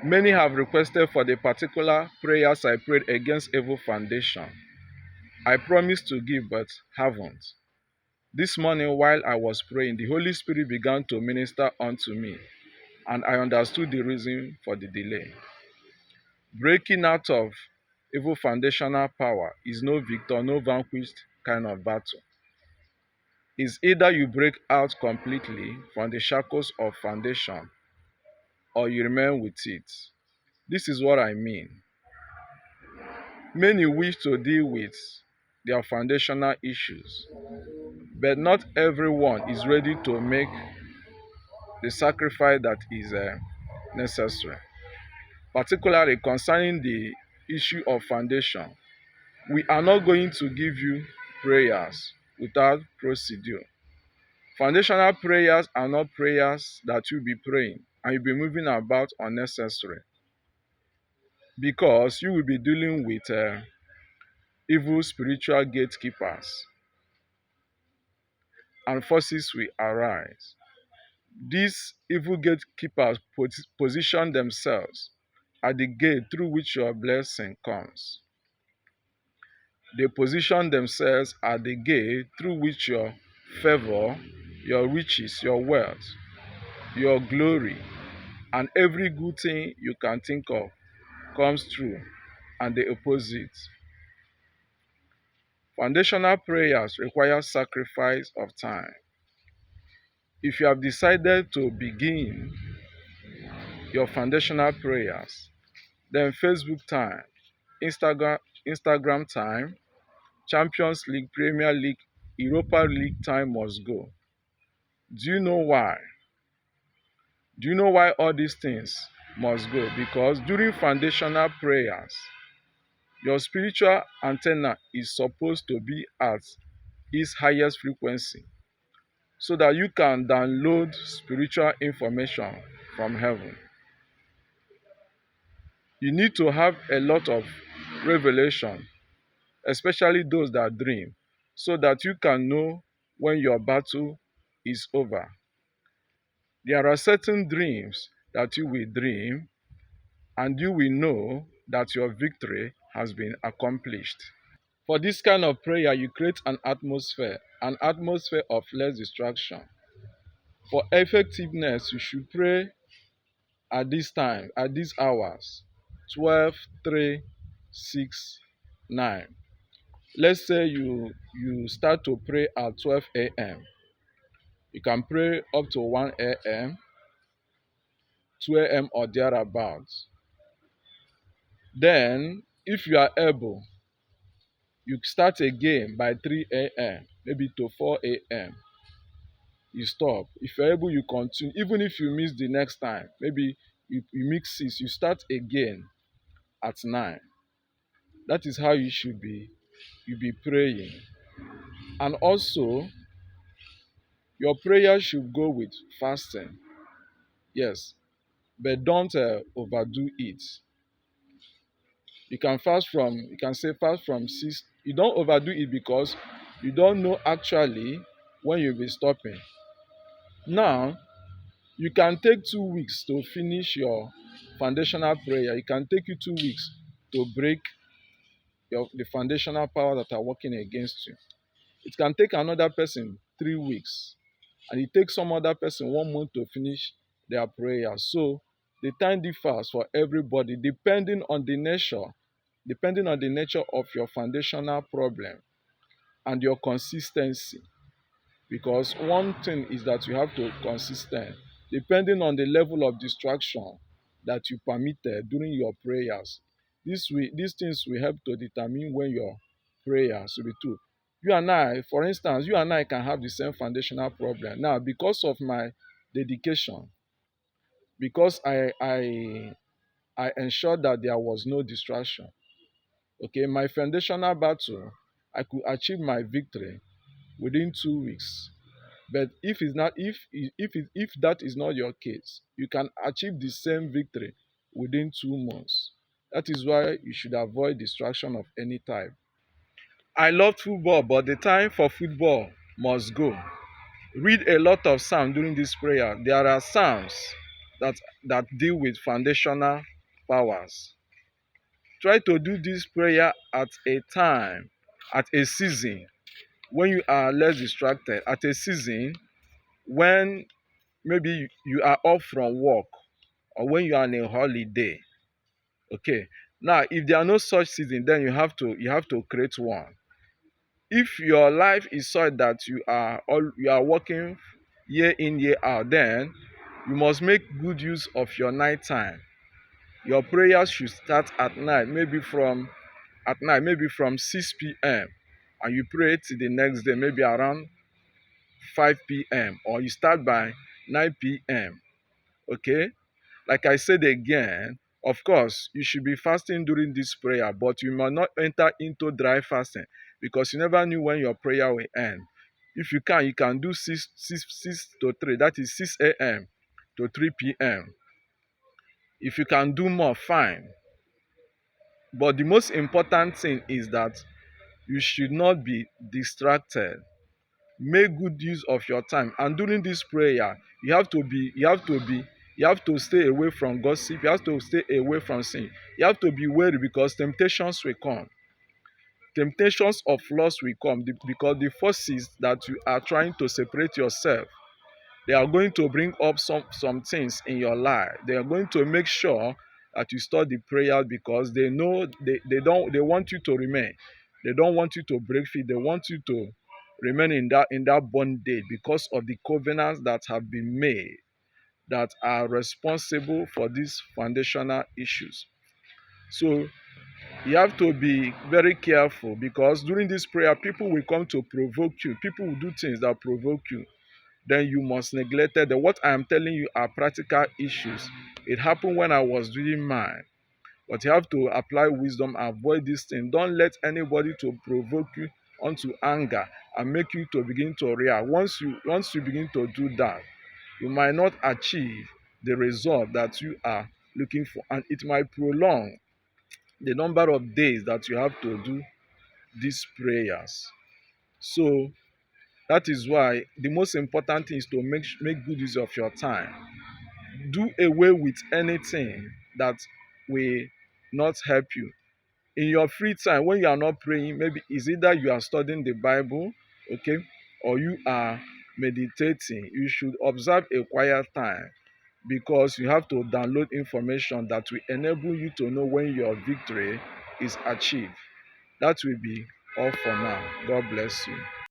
Many have requested for the particular prayers I prayed against evil foundation. I promised to give but haven't. This morning while I was praying, the Holy Spirit began to minister unto me, and I understood the reason for the delay. Breaking out of evil foundational power is no victor, no vanquished kind of battle. It's either you break out completely from the shackles of foundation or you remain with it. This is what I mean. Many wish to deal with their foundational issues, but not everyone is ready to make the sacrifice that is necessary. Particularly concerning the issue of foundation, we are not going to give you prayers without procedure. Foundational prayers are not prayers that you'll be praying and you'll be moving about unnecessary, because you will be dealing with evil spiritual gatekeepers and forces will arise. These evil gatekeepers position themselves at the gate through which your blessing comes. They position themselves at the gate through which your favor, your riches, your wealth, your glory, and every good thing you can think of comes through, and they oppose it. Foundational prayers require sacrifice of time. If you have decided to begin your foundational prayers, then Facebook time, Instagram time, Champions League, Premier League, Europa League time must go. Do you know why? Do you know why all these things must go? Because during foundational prayers, your spiritual antenna is supposed to be at its highest frequency so that you can download spiritual information from heaven. You need to have a lot of revelation, especially those that dream, so that you can know when your battle is over. There are certain dreams that you will dream, and you will know that your victory has been accomplished. For this kind of prayer, you create an atmosphere of less distraction. For effectiveness, you should pray at this time, at these hours, 12, 3, 6, 9. Let's say you start to pray at 12 a.m. You can pray up to 1 a.m., 2 a.m. or thereabouts. Then, if you are able, you start again by 3 a.m., maybe to 4 a.m. You stop. If you're able, you continue. Even if you miss the next time, maybe you mix 6, you start again at 9. That is how you be praying. And also, your prayer should go with fasting. Yes, but don't overdo it. You can say fast from 6. You don't overdo it because you don't know actually when you'll be stopping. Now, you can take 2 weeks to finish your foundational prayer. It can take you 2 weeks to break the foundational power that are working against you. It can take another person 3 weeks, and it takes some other person 1 month to finish their prayer. So the time differs for everybody depending on the nature of your foundational problem and your consistency. Because one thing is that you have to consistent, depending on the level of distraction that you permitted during your prayers. These things will help to determine when your prayers will be true. You and I, for instance, you and I can have the same foundational problem. Now, because of my dedication, because I ensured that there was no distraction. Okay, my foundational battle, I could achieve my victory within 2 weeks. But if that is not your case, you can achieve the same victory within 2 months. That is why you should avoid distraction of any type. I love football, but the time for football must go. Read a lot of psalms during this prayer. There are psalms that that deal with foundational powers. Try to do this prayer at a time, at a season when you are less distracted, at a season when maybe you are off from work or when you are on a holiday. Okay. Now, if there are no such season, then you have to create one. If your life is such that you are working year in year out, then you must make good use of your night time. Your prayers should start at night, maybe from 6 p.m., and you pray till the next day, maybe around 5 p.m., or you start by 9 p.m. Okay. Like I said again, of course, you should be fasting during this prayer, but you must not enter into dry fasting because you never knew when your prayer will end. If you can do 6 to 3, that is 6 a.m. to 3 p.m. If you can do more, fine. But the most important thing is that you should not be distracted. Make good use of your time. And during this prayer, you have to stay away from gossip. You have to stay away from sin. You have to be wary because temptations will come. Temptations of loss will come because the forces that you are trying to separate yourself, they are going to bring up some things in your life. They are going to make sure that you study prayer because they know they want you to remain. They don't want you to break free. They want you to remain in that bondage because of the covenants that have been made that are responsible for these foundational issues. So you have to be very careful because during this prayer, people will come to provoke you. People will do things that provoke you. Then you must neglect it. What I am telling you are practical issues. It happened when I was doing mine. But you have to apply wisdom, avoid this thing. Don't let anybody to provoke you onto anger and make you to begin to react. Once you begin to do that, you might not achieve the result that you are looking for, and it might prolong the number of days that you have to do these prayers. So that is why the most important thing is to make good use of your time. Do away with anything that will not help you. In your free time, when you are not praying, maybe it's either you are studying the Bible, okay, or you are meditating. You should observe a quiet time because you have to download information that will enable you to know when your victory is achieved. That will be all for now. God bless you.